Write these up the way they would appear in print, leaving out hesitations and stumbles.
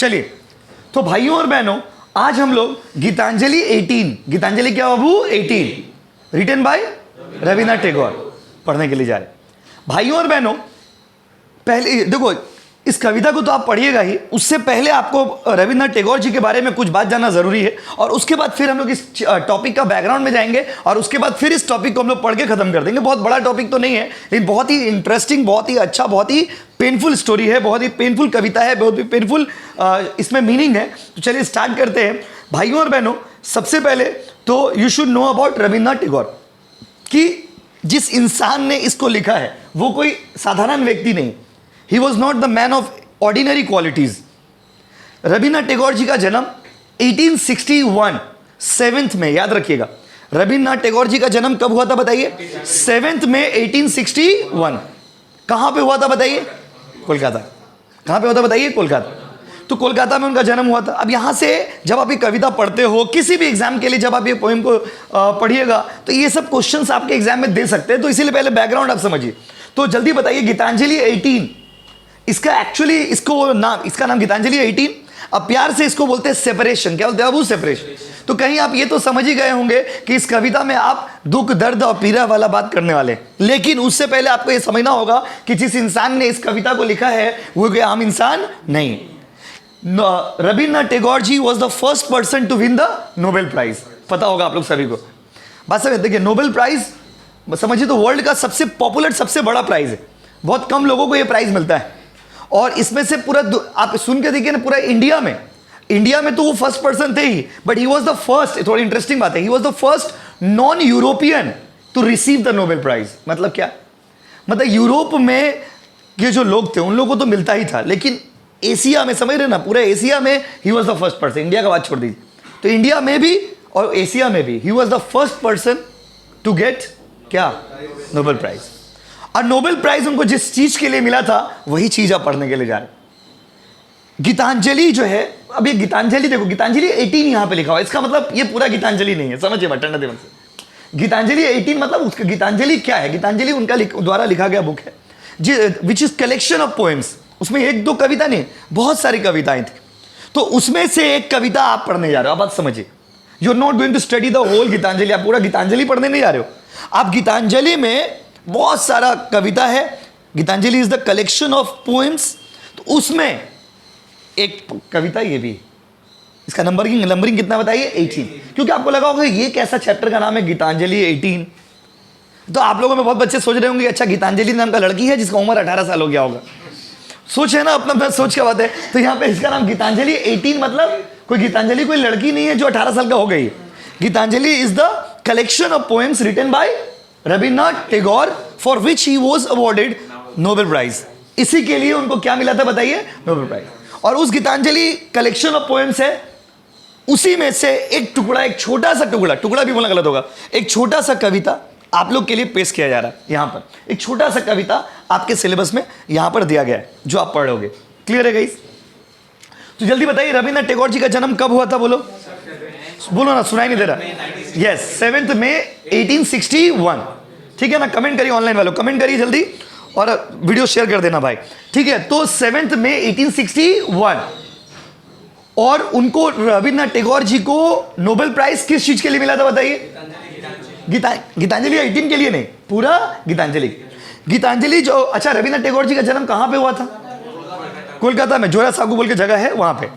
चलिए, तो भाइयों और बहनों, आज हम लोग गीतांजलि 18, गीतांजलि क्या बाबू 18, रिटन बाय रविन्द्रनाथ टैगोर, पढ़ने के लिए जा रहे हैं। भाइयों और बहनों, पहले देखो, इस कविता को तो आप पढ़िएगा ही, उससे पहले आपको रविन्द्रनाथ टैगोर जी के बारे में कुछ बात जानना जरूरी है, और उसके बाद फिर हम लोग इस टॉपिक का बैकग्राउंड में जाएंगे, और उसके बाद फिर इस टॉपिक को हम लोग पढ़ के खत्म कर देंगे। बहुत बड़ा टॉपिक तो नहीं है, लेकिन बहुत ही इंटरेस्टिंग, बहुत ही अच्छा, बहुत ही पेनफुल स्टोरी है, बहुत ही पेनफुल कविता है, बहुत ही पेनफुल इसमें मीनिंग है। तो चलिए स्टार्ट करते हैं। भाइयों और बहनों, सबसे पहले तो you should know about Rabindranath Tagore, कि जिस इंसान ने इसको लिखा है वो कोई साधारण व्यक्ति नहीं। He was not the man of ordinary qualities. Rabindranath Tagore जी का जन्म 1861 7th में, याद रखिएगा, रविन्द्रनाथ टैगोर जी का जन्म कब हुआ था बताइए? 7 में 1861। कहां पे हुआ था बताइए? कोलकाता। कहां पे हुआ था बताइए? कोलकाता। तो कोलकाता में उनका जन्म हुआ था। अब यहां से जब आप ये कविता पढ़ते हो, किसी भी एग्जाम के लिए जब आप ये पोएम को पढ़िएगा, तो ये सब क्वेश्चंस आपके एग्जाम में दे सकते हैं। तो इसीलिए पहले बैकग्राउंड आप समझिए। तो जल्दी बताइए, गीतांजलि 18, इसका एक्चुअली इसका नाम गीतांजलि 18। अब प्यार से इसको बोलते हैं सेपरेशन। क्या बोलते हैं बाबू? सेपरेशन। तो कहीं आप ये तो समझ ही गए होंगे कि इस कविता में आप दुख, दर्द और पीड़ा वाला बात करने वाले, लेकिन उससे पहले आपको ये समझना होगा कि जिस इंसान ने इस कविता को लिखा है वो कोई आम इंसान नहीं। Rabindranath Tagore ji was the first person to win the Nobel prize. पता होगा आप लोग सभी को। बात समझ, देखिए, नोबेल प्राइज समझिए तो वर्ल्ड का सबसे पॉपुलर, सबसे बड़ा प्राइज है। बहुत कम लोगों को यह प्राइज मिलता है, और इसमें से पूरा आप सुन के देखिए ना, पूरा इंडिया में तो वो फर्स्ट पर्सन थे ही, but he was the first. थोड़ी इंटरेस्टिंग बात है, he was the first non European to receive the Nobel prize. मतलब क्या? मतलब यूरोप में ये जो लोग थे उन लोगों को तो मिलता ही था, लेकिन एशिया में, समझ रहे ना, पूरे एशिया में ही was the first person. India का बात छोड़ दीजिए, तो इंडिया में भी और एशिया में भी he was the first person to get क्या? Nobel prize. और नोबेल प्राइज उनको जिस चीज के लिए मिला था वही चीज आप पढ़ने के लिए जा रहे हैं। गीतांजलि जो है, अब ये गीतांजलि देखो, गीतांजलि 18 यहां पे लिखा हुआ है, इसका मतलब ये पूरा गीतांजलि नहीं है, समझिए बटन देवन से। गीतांजलि 18 मतलब उसका गीतांजलि क्या है? गीतांजलि उनका द्वारा लिखा गया बुक है, which is collection of poems. उसमें एक दो कविता नहीं, बहुत सारी कविताएं थी। तो उसमें से एक कविता आप पढ़ने जा रहे हो। आप बात समझिए, you are not going to study the whole Gitanjali. आप पूरा गीतांजलि पढ़ने नहीं जा रहे हो। आप गीतांजलि में बहुत सारा कविता है। Gitanjali is the collection of poems. तो उसमें एक कविता ये भी, इसका नंबरिंग कितना बताइए? 18। क्योंकि आपको लगा होगा ये कैसा चैप्टर का नाम है गीतांजलि 18। तो आप लोगों में बहुत बच्चे सोच रहे होंगे, अच्छा गीतांजलि नाम का लड़की है जिसका उम्र 18 साल हो गया होगा। सोच है ना, अपना सोच क्या बात है। तो यहाँ पे इसका नाम गीतांजलि 18 मतलब कोई गीतांजलि कोई लड़की नहीं है जो 18 साल का हो गई। Gitanjali is the collection of poems written by Rabindranath Tagore, for which he was awarded Nobel prize. इसी के लिए उनको क्या मिला था बताइए? Nobel prize. और उस गीतांजलि कलेक्शन ऑफ पोएम्स है, उसी में से एक टुकड़ा, एक छोटा सा टुकड़ा भी बोलना गलत होगा, एक छोटा सा कविता आप लोग के लिए पेश किया जा रहा है। यहां पर एक छोटा सा कविता आपके सिलेबस में यहां पर दिया गया है, जो आप पढ़ोगे। क्लियर है गाइस? तो जल्दी बताइए, रविन्द्रनाथ टैगोर जी का जन्म कब हुआ था? बोलो ना, सुनाई नहीं दे रहा। यस, 7 मई 1861। ठीक है ना? कमेंट करिए, ऑनलाइन वालों कमेंट करिए जल्दी, और वीडियो शेयर कर देना भाई। ठीक है, तो 7 मई 1861। और उनको, रविन्द्रनाथ टैगोर जी को नोबेल प्राइज किस चीज के लिए मिला था बताइए? गीतांजलि 18 के लिए नहीं, पूरा गीतांजलि जो। अच्छा, रविन्द्रनाथ टैगोर जी का जन्म कहां पे हुआ था? कोलकाता में, जोरा साकू बोल के जगह है, वहां पे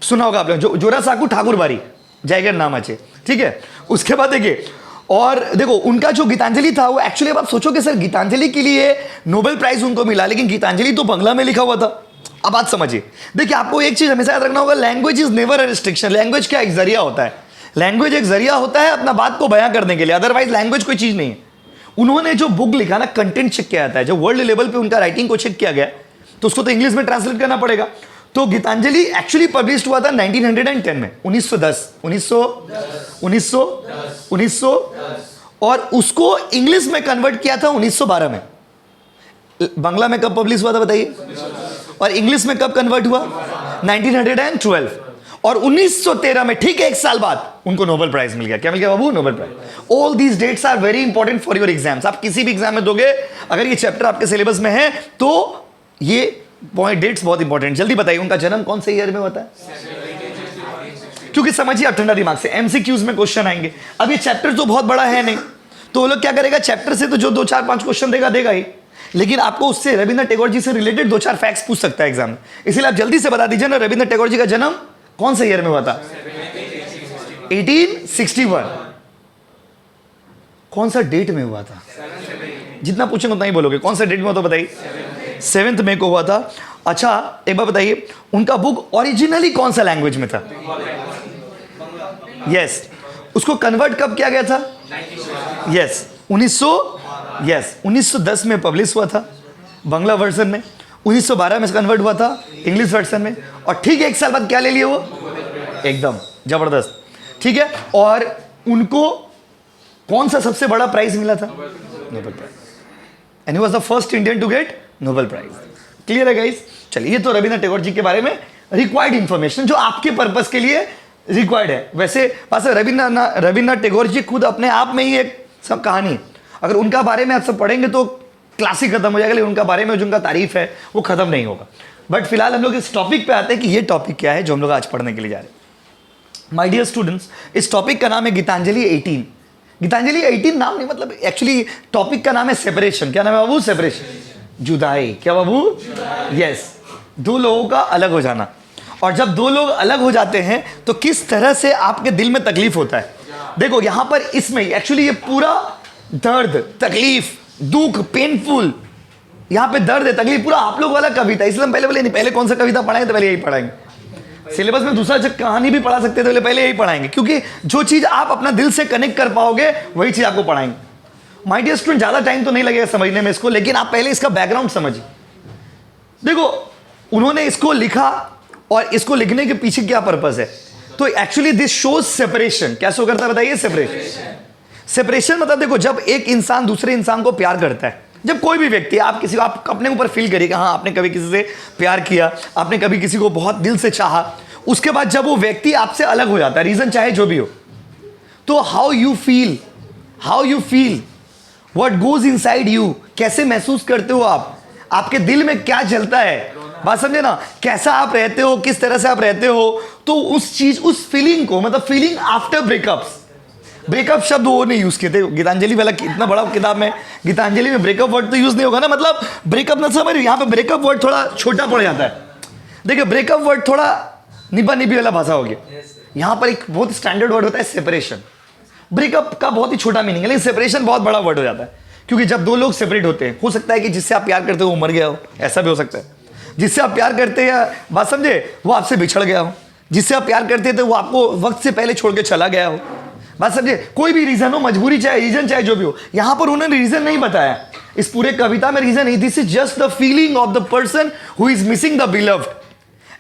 सुना होगा आप लोग, जोरा साकू ठाकुरबाड़ी जायगर नाम अच्छे। ठीक है, उसके बाद देखिए, और देखो उनका जो गीतांजलि था वो एक्चुअली, अब आप सोचोगे सर गीतांजलि के लिए नोबेल प्राइज उनको मिला, लेकिन गीतांजलि तो बंगला में लिखा हुआ था। अब बात समझिए, देखिए आपको एक चीज हमेशा याद रखना होगा, language is never a restriction. Language क्या? एक जरिया होता है। लैंग्वेज एक जरिया होता है अपना बात को बयां करने के लिए, अदरवाइज लैंग्वेज कोई चीज नहीं है। उन्होंने जो बुक लिखा ना, कंटेंट चेक किया जाता है। जब वर्ल्ड लेवल पे उनका राइटिंग को चेक किया गया तो उसको तो इंग्लिश में ट्रांसलेट करना पड़ेगा। तो गीतांजलि एक्चुअली पब्लिश हुआ था 1910 में, 1910 और उसको इंग्लिश में कन्वर्ट किया था 1912 में। बांग्ला में कब पब्लिश हुआ था बताइए? और इंग्लिश में कब कन्वर्ट हुआ? 1912। और 1913 में, ठीक है, एक साल बाद उनको नोबेल प्राइज मिल गया। क्या मिल गया बाबू? Nobel prize. All these dates are very important for your exams. आप किसी भी एग्जाम में दोगे, अगर ये चैप्टर आपके सिलेबस में है तो ये पॉइंट डेट्स बहुत इंपॉर्टेंट, जल्दी बताइए उनका जन्म कौन से ईयर में होता है? क्योंकि समझिए आप ठंडा दिमाग से, एमसीक्यूज में क्वेश्चन आएंगे। अब ये चैप्टर तो बहुत बड़ा है नहीं, तो वो लोग क्या करेगा, चैप्टर से तो जो 2-4-5 क्वेश्चन देगा ही, लेकिन आपको उससे रविंद्रनाथ टैगोर जी से रिलेटेड 2-4 फैक्ट्स पूछ सकता है एग्जाम में। इसलिए आप जल्दी से बता दीजिए ना, रविंद्रनाथ टैगोर जी का जन्म कौन से ईयर में हुआ था? 1861। कौन सा डेट में हुआ था? जितना पूछेंगे उतना ही बोलोगे। कौन सा डेट में हुआ था बताइए? 7 मई को हुआ था। अच्छा एक बार बताइए, उनका बुक ओरिजिनली कौन सा लैंग्वेज में था? यस। उसको कन्वर्ट कब किया गया था? यस 1910 में पब्लिश हुआ था बांग्ला वर्जन में, 1912 में कन्वर्ट हुआ था इंग्लिश वर्जन में, और ठीक 1 साल बाद क्या ले लिए वो? एकदम जबरदस्त, ठीक है। और उनको कौन सा सबसे बड़ा प्राइज मिला था? Nobel prize. And he was the first Indian to get Nobel prize. Clear है गाइस? चलिए, ये तो रविंद्रनाथ टैगोर जी के बारे में रिक्वायर्ड इंफॉर्मेशन जो आपके पर्पस के लिए रिक्वायर्ड है। वैसे पास रविंद्रनाथ टैगोर जी खुद अपने आप में ही एक सब कहानी है। अगर उनका बारे में आप सब पढ़ेंगे तो क्लास ही खत्म हो जाएगा, लेकिन उनका बारे में जो उनका तारीफ है वो खत्म नहीं होगा। बट फिलहाल हम लोग इस टॉपिक पे आते हैं कि ये टॉपिक क्या है जो हम लोग आज पढ़ने के लिए जा रहे हैं। माय डियर स्टूडेंट्स, इस टॉपिक का नाम है गीतांजलि 18। गीतांजलि 18 नाम नहीं, मतलब एक्चुअली टॉपिक का नाम है सेपरेशन। क्या नाम है बाबू? सेपरेशन, जुदाई। क्या बाबू? यस, दो लोगों का अलग हो जाना। और जब दो लोग अलग हो जाते हैं तो किस तरह से आपके दिल में तकलीफ होता है। देखो यहां पर इसमें एक्चुअली ये पूरा दर्द, तकलीफ, दुख, पेनफुल, यहां पे दर्द है, तकलीफ, पूरा आप लोग वाला कविता। इसलिए हम पहले बोले नहीं, पहले कौन सा कविता पढ़ाएंगे तो पहले यही पढ़ाएंगे। सिलेबस में दूसरा कहानी भी पढ़ा सकते थे, पहले यही पढ़ाएंगे, क्योंकि जो चीज आप अपना दिल से कनेक्ट कर पाओगे वही चीज आपको पढ़ाएंगे। माय डियर स्टूडेंट, ज्यादा टाइम तो नहीं लगेगा समझने में इसको, लेकिन आप पहले इसका बैकग्राउंड समझिए। देखो उन्होंने इसको लिखा और इसको लिखने के पीछे क्या पर्पस है। तो एक्चुअली दिस शोज सेपरेशन। क्या शो करता है बताइए? सेपरेशन। सेपरेशन मतलब देखो, जब एक इंसान दूसरे इंसान को प्यार करता है, जब कोई भी व्यक्ति, आप किसी को, आप अपने ऊपर फील करिए कि हाँ आपने कभी किसी से प्यार किया, आपने कभी किसी को बहुत दिल से चाहा, उसके बाद जब वो व्यक्ति आपसे अलग हो जाता है, रीजन चाहे जो भी हो, तो how you feel, what goes inside you, कैसे महसूस करते हो आप, आपके दिल में क्या चलता है, बात समझे ना, कैसा आप रहते हो, किस तरह से आप रहते हो। तो उस चीज, उस फीलिंग को, मतलब फीलिंग आफ्टर ब्रेकअप्स। ब्रेकअप शब्द वो नहीं यूज किए थे गीतांजलि वाला, इतना बड़ा किताब में गीतांजलि में ब्रेकअप वर्ड तो यूज नहीं होगा ना, मतलब ब्रेकअप ना समझ, यहाँ पे ब्रेकअप वर्ड थोड़ा छोटा पड़ जाता है। देखिए ब्रेकअप वर्ड थोड़ा निबा निबी वाला भाषा हो गया। यहाँ पर एक बहुत स्टैंडर्ड वर्ड होता है सेपरेशन। ब्रेकअप का बहुत ही छोटा मीनिंग है, लेकिन सेपरेशन बहुत बड़ा वर्ड हो जाता है, क्योंकि जब दो लोग सेपरेट होते हैं, हो सकता है कि जिससे आप प्यार करते हो वो मर गया हो, ऐसा भी हो सकता है। जिससे आप प्यार करते हैं, बात समझे, वो आपसे बिछड़ गया हो। जिससे आप प्यार करते थे वो आपको वक्त से पहले छोड़ के चला गया हो, बात समझे। कोई भी रीजन हो, मजबूरी चाहे, रीजन चाहे जो भी हो, यहां पर उन्होंने रीजन नहीं बताया इस पूरे कविता में, रीजन नहीं। This is just the feeling of the person who is missing the beloved,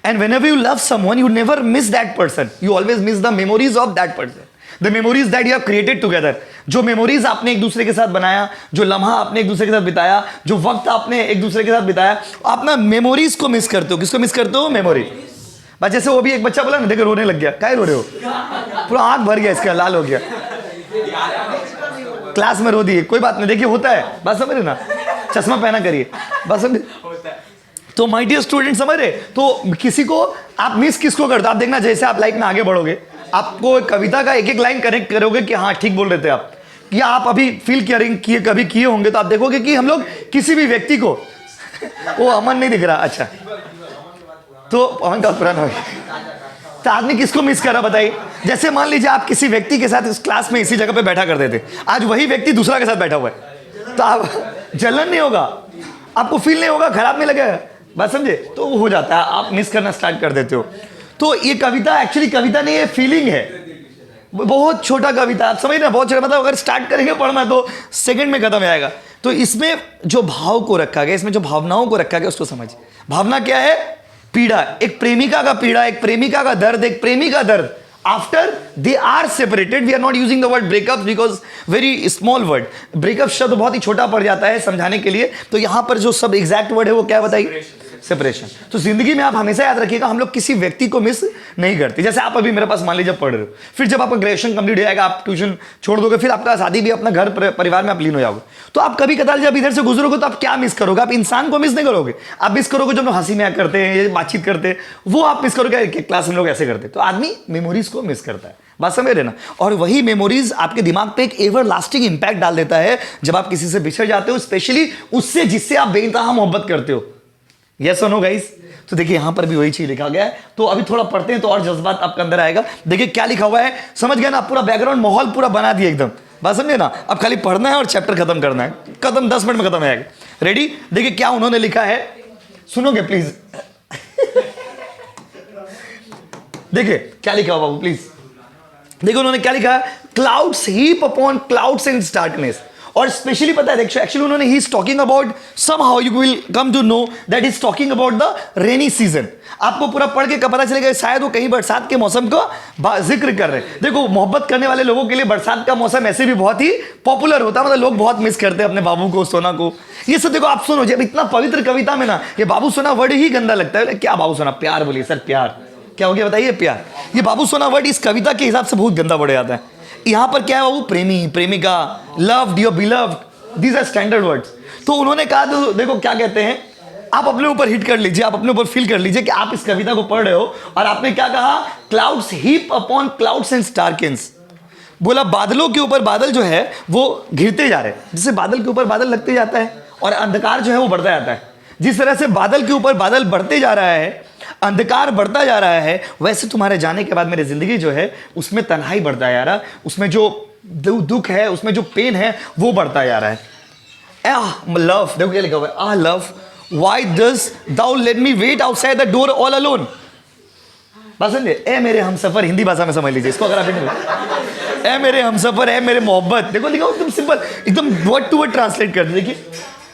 and whenever you love someone you never miss that person, you always miss the memories of that person, the memories that you have created together. जो memories आपने एक दूसरे के साथ बनाया, जो लम्हा आपने एक दूसरे के साथ बिताया, जो वक्त आपने एक दूसरे के साथ बिताया, आप ना मेमोरीज को मिस करते हो। किसको मिस करते हो? मेमोरी। बस जैसे वो भी एक बच्चा बोला ना, देखो रोने लग गया, क्या रो रहे हो, पूरा आंख भर गया इसका, लाल हो गया, क्लास में रो दिए, कोई बात नहीं, देखिए होता है, बस समझ रहे ना, चश्मा पहना करिए, बस समझ। तो माय डियर स्टूडेंट समझ रहे, तो किसी को आप मिस किसको करते हो? आप देखना जैसे आप लाइफ में आगे बढ़ोगे, आपको कविता का एक एक लाइन कनेक्ट करोगे कि हाँ ठीक बोल रहे थे आप, या आप अभी फील किए कभी किए होंगे, तो आप देखोगे कि हम लोग किसी भी व्यक्ति को वो अमन नहीं दिख रहा, अच्छा तो अमन का पुराना हो गया, तो आदमी किसको मिस कर रहा बताइए। जैसे मान लीजिए आप किसी व्यक्ति के साथ इस क्लास में इसी जगह पे बैठा करते थे, आज वही व्यक्ति दूसरा के साथ बैठा हुआ है, तो आप जलन नहीं होगा, आपको फील नहीं होगा, खराब नहीं लगेगा, बात समझे। तो वो हो जाता है, आप मिस करना स्टार्ट कर देते हो। तो ये कविता एक्चुअली कविता नहीं है, फीलिंग है, बहुत छोटा कविता, आप समझ ना, बहुत छोटा, मतलब अगर स्टार्ट करेंगे पढ़ना तो सेकंड में खत्म हो जाएगा। तो इसमें जो भाव को रखा गया, इसमें जो भावनाओं को रखा गया उसको समझिए। भावना क्या है? पीड़ा, एक प्रेमिका का पीड़ा, एक प्रेमिका का दर्द, एक प्रेमी का दर्द after they are separated. We are not using the word breakup because very small word, breakup शब्द बहुत ही छोटा पड़ जाता है समझाने के लिए। तो यहां पर जो सब एग्जैक्ट वर्ड है वो क्या बताइए? सेपरेशन। तो जिंदगी में आप हमेशा याद रखिएगा, हम लोग किसी व्यक्ति को मिस नहीं करते। जैसे आप अभी मेरे पास मान लीजिए पढ़ रहे हो, फिर जब आपका ग्रेजुएशन कंप्लीट हो जाएगा, आप ट्यूशन छोड़ दोगे, फिर आपका शादी भी, अपना घर परिवार में आप लीन हो जाओगे, तो आप कभी कदार जब इधर से गुजरोगे तो आप क्या मिस करोगे? आप इंसान को मिस नहीं करोगे, आप मिस करोगे जो हम लोग हंसी मजाक करते हैं, बातचीत करते हैं, वो आप मिस करोगे। क्लास में लोग ऐसे करते, तो आदमी मेमोरीज को मिस करता है, बात समझ रहे ना? और वही मेमोरीज आपके दिमाग पे एक एवर लास्टिंग इंपैक्ट डाल देता है जब आप किसी से बिछड़ जाते हो, स्पेशली उससे जिससे आप बेइंतहा मोहब्बत करते हो। यस और नो गाइस? तो देखिए यहां पर भी वही चीज लिखा गया है, तो अभी थोड़ा पढ़ते हैं तो और जज्बात आपके अंदर आएगा। देखिए क्या लिखा हुआ है, समझ गया ना? पूरा बैकग्राउंड माहौल पूरा बना दिया एकदम, बात समझे ना? अब खाली पढ़ना है और चैप्टर खत्म करना है, खत्म, 10 मिनट में खत्म है। रेडी? देखिए क्या उन्होंने लिखा है, सुनोगे प्लीज? देखिए क्या लिखा हुआ बाबू, प्लीज देखो उन्होंने क्या लिखा है, clouds heap upon clouds in darkness. और स्पेशली पता है, देखो एक्चुअली उन्होंने he is talking about, somehow you will come to know that is talking about the rainy season. आपको पूरा पढ़ के पता चलेगा शायद वो कहीं बरसात के मौसम का जिक्र कर रहे हैं। देखो मोहब्बत करने वाले लोगों के लिए बरसात का मौसम ऐसे भी बहुत ही पॉपुलर होता है, मतलब लोग बहुत मिस करते हैं अपने बाबू को, सोना को। ये सब देखो आप सुनो, जब इतना पवित्र कविता में ना ये बाबू सोना वर्ड ही गंदा लगता है। क्या बाबू सोना? प्यार बोलिए सर, प्यार क्या हो गया बताइए? प्यार। ये बाबू सोना वर्ड इस कविता के हिसाब से बहुत गंदा वर्ड आता है। यहां पर क्या है बाबू? प्रेमी, प्रेमिका, loved, your beloved, these are standard words. तो उन्होंने कहा, तो देखो क्या कहते हैं, आप अपने ऊपर हिट कर लीजिए, आप अपने ऊपर फील कर लीजिए कि आप इस कविता को पढ़ रहे हो और आपने क्या कहा, clouds heap upon clouds and darkens. बोला बादलों के ऊपर बादल जो है वो घिरते जा रहे हैं, जिससे बादल के ऊपर बादल लगते जाता है और अंधकार जो है वो बढ़ता जाता है। जिस तरह से बादल के ऊपर बादल बढ़ते जा रहा है, अंधकार बढ़ता जा रहा है, वैसे तुम्हारे जाने के बाद मेरी जिंदगी जो है उसमें तन्हाई बढ़ता जा रहा है, उसमें जो दुख है, उसमें जो पेन है वो बढ़ता जा रहा है। लव, देखो क्या लिखा हुआ है, ah love, why does thou let me wait outside the door all alone. बात समझे? ए मेरे हमसफर, हिंदी भाषा में समझ लीजिए इसको अगर आप, ए मेरे हमसफर, ए मेरे मोहब्बत। देखो लिखा एकदम सिंपल, एकदम वर्ड टू वर्ड ट्रांसलेट कर दे। देखिए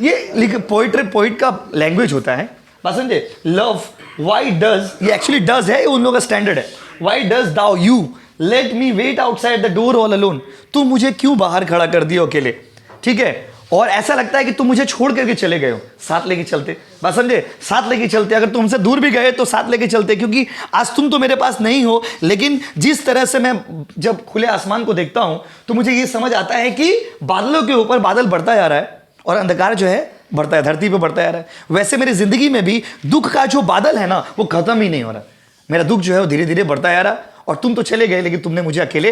ये लिखे, पोइट का लैंग्वेज होता है, बात समझे? लव, व्हाई डज, ये एक्चुअली डज है, उन लोगों का स्टैंडर्ड है। Why does thou you let me wait outside the door all alone. तुम मुझे क्यों बाहर खड़ा कर दियो अकेले, ठीक है? और ऐसा लगता है कि तुम मुझे छोड़ करके चले गए हो, साथ लेके चलते, बात समझे? साथ लेके चलते, अगर तुमसे दूर भी गए तो साथ लेके चलते, क्योंकि आज तुम तो मेरे पास नहीं हो। लेकिन जिस तरह से मैं जब खुले आसमान को देखता हूं तो मुझे ये समझ आता है कि बादलों के ऊपर बादल बढ़ता जा रहा है और अंधकार जो है बढ़ता है, धरती पे बढ़ता जा रहा है। वैसे मेरी जिंदगी में भी दुख का जो बादल है ना वो खत्म ही नहीं हो रहा। मेरा दुख जो है वो धीरे धीरे बढ़ता जा रहा, और तुम तो चले गए लेकिन तुमने मुझे अकेले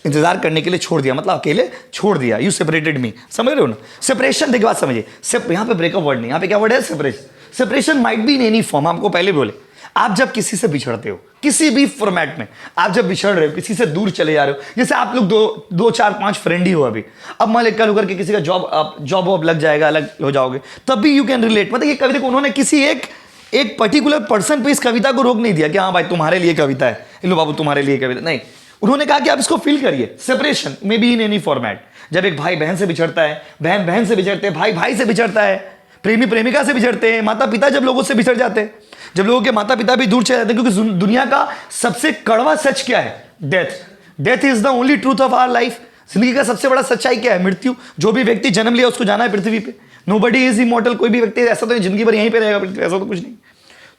इंतजार करने के लिए छोड़ दिया, मतलब अकेले छोड़ दिया। यू सेपरेटेड मी, समझ रहे हो ना? सेपरेशन, देखिए बात समझिए, यहाँ पे ब्रेकअप वर्ड नहीं, यहाँ पे क्या वर्ड है? Separation. Separation might be in any form, आपको पहले बोले, आप जब किसी से बिछड़ते हो किसी भी फॉर्मेट में, आप जब बिछड़ रहे हो, किसी से दूर चले जा रहे हो, जैसे आप लोग दो चार पांच फ्रेंड ही हो अभी, अब मान लेकर होकर के किसी का जॉब वॉब लग जाएगा, अलग हो जाओगे, तब भी यू कैन रिलेट। मतलब ये कविता को उन्होंने किसी एक पर्टिकुलर पर्सन पे इस कविता को रोक नहीं दिया कि हाँ भाई तुम्हारे लिए कविता है, लो बाबू तुम्हारे लिए कविता, नहीं। उन्होंने कहा कि आप इसको फील करिए। Separation may be in any format, जब एक भाई बहन से बिछड़ता है, बहन बहन से बिछड़ते हैं, भाई भाई से बिछड़ता है, प्रेमी प्रेमिका से बिछड़ते हैं, माता पिता जब लोगों से बिछड़ जाते हैं, जब लोगों के माता पिता भी दूर चले जाते हैं, क्योंकि दुनिया का सबसे कड़वा सच क्या है? Death. Death is the only truth of our life. जिंदगी का सबसे बड़ा सच्चाई क्या है? मृत्यु। जो भी व्यक्ति जन्म लिया उसको जाना है पृथ्वी पे। नोबडी इज इमॉर्टल, कोई भी व्यक्ति ऐसा तो नहीं जिंदगी भर यहीं पे रहेगा पृथ्वी, ऐसा तो कुछ नहीं।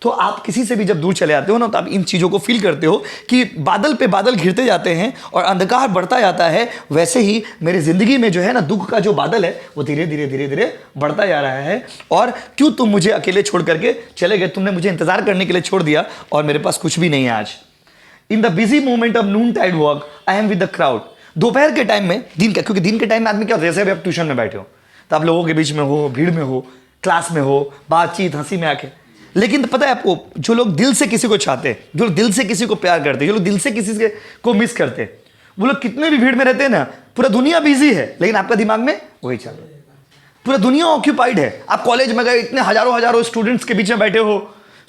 तो आप किसी से भी जब दूर चले जाते हो ना, तो आप इन चीज़ों को फील करते हो कि बादल पे बादल घिरते जाते हैं और अंधकार बढ़ता जाता है। वैसे ही मेरी ज़िंदगी में जो है ना, दुख का जो बादल है वो धीरे धीरे धीरे धीरे बढ़ता जा रहा है। और क्यों तुम मुझे अकेले छोड़ करके चले गए? तुमने मुझे इंतजार करने के लिए छोड़ दिया और मेरे पास कुछ भी नहीं है आज। In the busy moment of noontide walk I am with the crowd. दोपहर के टाइम में, दिन का, क्योंकि दिन के टाइम में आदमी क्या होता है, जैसे अभी आप ट्यूशन में बैठे हो तो आप लोगों के बीच में हो, भीड़ में हो, क्लास में हो, बातचीत हंसी में आके, लेकिन पता है आपको, जो लोग दिल से किसी को चाहते हैं, जो लोग दिल से किसी को प्यार करते हैं, जो लोग दिल से किसी को मिस करते हैं, वो लोग कितने भी भीड़ में रहते हैं ना, पूरा दुनिया बिजी है लेकिन आपका दिमाग में वही चल रहा है, पूरा दुनिया ऑक्यूपाइड है। आप कॉलेज में गए, इतने हजारों हजारों स्टूडेंट्स के बीच में बैठे हो,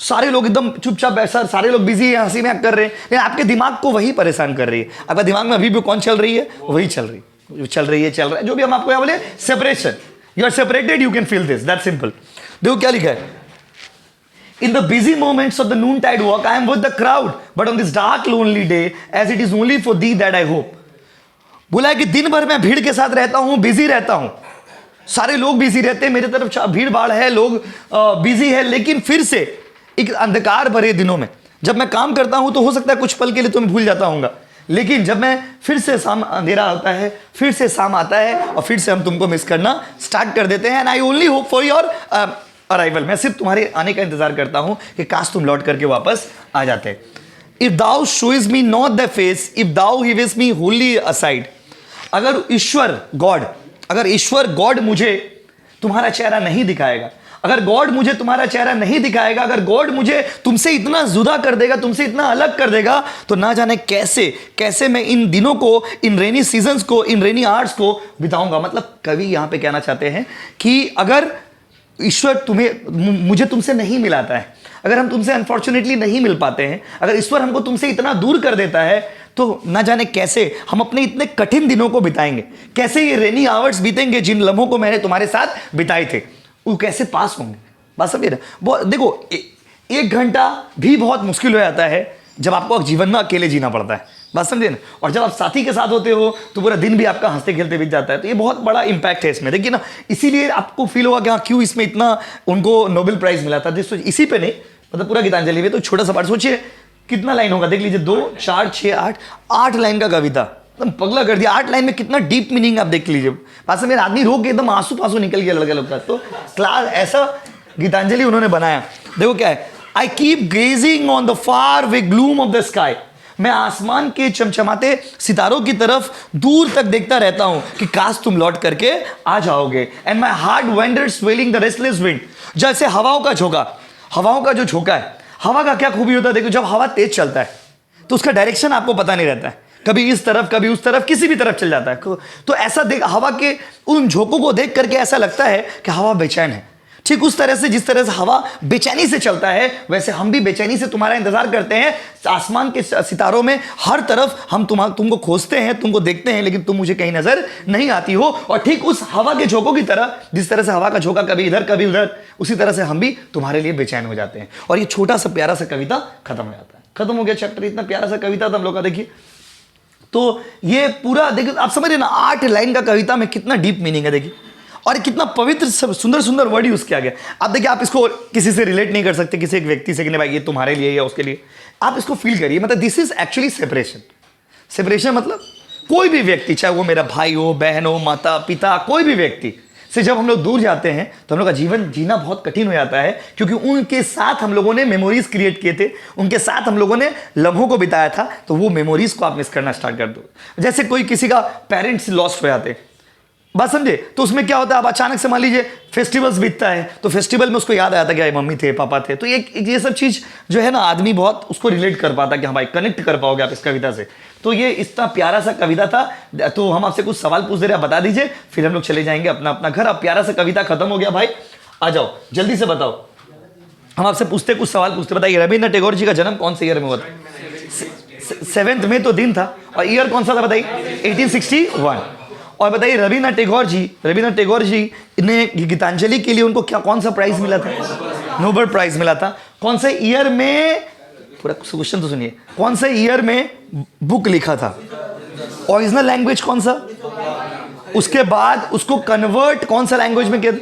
सारे लोग एकदम चुपचाप बैठा, सारे लोग बिजी है, हंसी में कर रहे हैं, लेकिन आपके दिमाग को वही परेशान कर रही है। आपका दिमाग में अभी भी कौन चल रही है? वही चल रही है, चल रहा है। जो भी हम आपको यहाँ बोले, separation, you are separated, you can feel this, that simple. देखो क्या लिखा है, in the busy moments of the noontide walk I am with the crowd, but on this dark lonely day as it is only for thee that I hope। बोला है कि दिन भर मैं भीड़ के साथ रहता हूं, बिजी रहता हूं, सारे लोग बिजी रहते हैं, मेरे तरफ भीड़ भाड़ है, लोग बिजी है, लेकिन फिर से एक अंधकार भरे दिनों में जब मैं काम करता हूं तो हो सकता है कुछ पल के लिए तो मैं भूल जाता हूँगा, लेकिन जब मैं फिर से शाम अंधेरा होता है, फिर से शाम आता है और फिर से हम तुमको मिस करना स्टार्ट कर देते हैं। And I only hope for your arrival, मैं सिर्फ तुम्हारे आने का इंतजार करता हूं कि काश तुम लौट करके वापस आ जाते। If thou shows me not the face, if thou gives me wholly aside, अगर ईश्वर गॉड मुझे तुम्हारा चेहरा नहीं दिखाएगा, अगर गॉड मुझे तुम्हारा चेहरा नहीं दिखाएगा, अगर गॉड मुझे तुमसे इतना जुदा कर देगा, तुमसे इतना अलग कर देगा, तो ना जाने कैसे मैं इन दिनों को, इन रेनी सीजन्स को, इन रेनी आवर्स को बिताऊंगा। मतलब कवि यहां पे कहना चाहते हैं कि अगर ईश्वर मुझे तुमसे नहीं मिलाता है, अगर हम तुमसे अनफॉर्चुनेटली नहीं मिल पाते हैं, अगर ईश्वर हमको तुमसे इतना दूर कर देता है, तो ना जाने कैसे हम अपने इतने कठिन दिनों को बिताएंगे, कैसे ये रेनी आवर्स बीतेंगे, जिन लम्हों को मैंने तुम्हारे साथ बिताए थे वो कैसे पास होंगे। बात समझिए ना। देखो, एक घंटा भी बहुत मुश्किल हो जाता है जब आपको जीवन में अकेले जीना पड़ता है, बात समझिए ना। और जब आप साथी के साथ होते हो तो पूरा दिन भी आपका हंसते खेलते बीत जाता है। तो ये बहुत बड़ा इंपैक्ट है इसमें, देखिए ना। इसीलिए आपको फील होगा कि हाँ, क्यों इसमें इतना उनको नोबेल प्राइज मिला था। इसी पे नहीं, मतलब पूरा गीतांजलि में। तो छोटा सा पार्ट सोचिए कितना लाइन होगा, देख लीजिए, 2 4 6 8 लाइन का कविता, एकदम पगला कर दिया। 8 लाइन में कितना डीप मीनिंग आप देख लीजिए। पास में आदमी रो के एकदम आंसू पासू निकल गया लड़का लोग का। तो क्लास ऐसा गीतांजलि उन्होंने बनाया। देखो क्या है, I keep gazing on the faraway gloom of the sky, मैं आसमान के चमचमाते सितारों की तरफ दूर तक देखता रहता हूं कि काश तुम लौट करके आ जाओगे। And my heart vendor swelling the restless wind, जैसे हवाओं का जो झोंका है। हवा का क्या खूबी होता है, देखो, जब हवा तेज चलता है तो उसका डायरेक्शन आपको पता नहीं रहता है, कभी इस तरफ कभी उस तरफ, किसी भी तरफ चल जाता है। तो ऐसा देख, हवा के उन झोंकों को देख करके ऐसा लगता है कि हवा बेचैन है। ठीक उस तरह से, जिस तरह से हवा बेचैनी से चलता है, वैसे हम भी बेचैनी से तुम्हारा इंतजार करते हैं। आसमान के सितारों में हर तरफ हम तुमको खोजते हैं, तुमको देखते हैं, लेकिन तुम मुझे कहीं नजर नहीं आती हो। और ठीक उस हवा के झोंकों की तरह, जिस तरह से हवा का झोंका कभी इधर कभी उधर, उसी तरह से हम भी तुम्हारे लिए बेचैन हो जाते हैं। और ये छोटा सा प्यारा सा कविता खत्म हो जाता है। खत्म हो गया चैप्टर। इतना प्यारा सा कविता था हम लोग का, देखिए। तो ये पूरा देखिए, आप समझ रहे ना, 8 लाइन का कविता में कितना डीप मीनिंग है, देखिए। और कितना पवित्र सुंदर सुंदर वर्ड यूज किया गया। आप देखिए, आप इसको किसी से रिलेट नहीं कर सकते, किसी एक व्यक्ति से कि नहीं भाई ये तुम्हारे लिए या उसके लिए। आप इसको फील करिए, मतलब दिस इज एक्चुअली सेपरेशन। मतलब कोई भी व्यक्ति, चाहे वो मेरा भाई हो, बहन हो, माता पिता, कोई भी व्यक्ति से जब हम लोग दूर जाते हैं तो हम लोग का जीवन जीना बहुत कठिन हो जाता है, क्योंकि उनके साथ हम लोगों ने मेमोरीज क्रिएट किए थे, उनके साथ हम लोगों ने लम्हों को बिताया था। तो वो मेमोरीज को आप मिस करना स्टार्ट कर दो। जैसे कोई किसी का पेरेंट्स लॉस्ट हो जाते, बात समझे, तो उसमें क्या होता है, अब अचानक से मान लीजिए फेस्टिवल्स बीतता है, तो फेस्टिवल में उसको याद आया था कि मम्मी थे, पापा थे। तो ये सब चीज जो है ना, आदमी बहुत उसको रिलेट कर पाता कि हाँ भाई, कनेक्ट कर पाओगे आप इस कविता से। तो ये इतना प्यारा सा कविता था। तो हम आपसे कुछ सवाल पूछ दे रहे हैं, बता दीजिए, फिर हम लोग चले जाएंगे अपना अपना घर। अब प्यारा सा कविता खत्म हो गया भाई, आ जाओ जल्दी से बताओ। हम आपसे कुछ सवाल पूछते, बताइए रविन्द्रनाथ टैगोर जी का जन्म कौन से ईयर में हुआ था? 7 में तो दिन था, और ईयर कौन सा था बताइए? 1861। और बताइए रविन्द्रनाथ टैगोर जी ने गीतांजलि के लिए उनको कौन सा प्राइज मिला था? नोबेल प्राइज मिला था। कौन से ईयर में, पूरा क्वेश्चन तो सुनिए, कौन से ईयर में बुक लिखा था? ओरिजिनल लैंग्वेज कौन सा? उसके बाद उसको कन्वर्ट कौन सा लैंग्वेज में किया?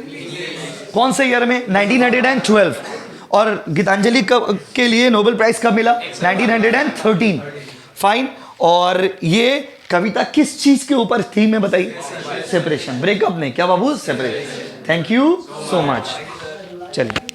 कौन से ईयर में? 1912। और गीतांजलि के लिए नोबेल प्राइज कब मिला? 1913। फाइन। और ये कविता किस चीज के ऊपर थीम है बताइए? सेपरेशन, ब्रेकअप नहीं, क्या बाबू? Separation. Thank you so much. चलिए।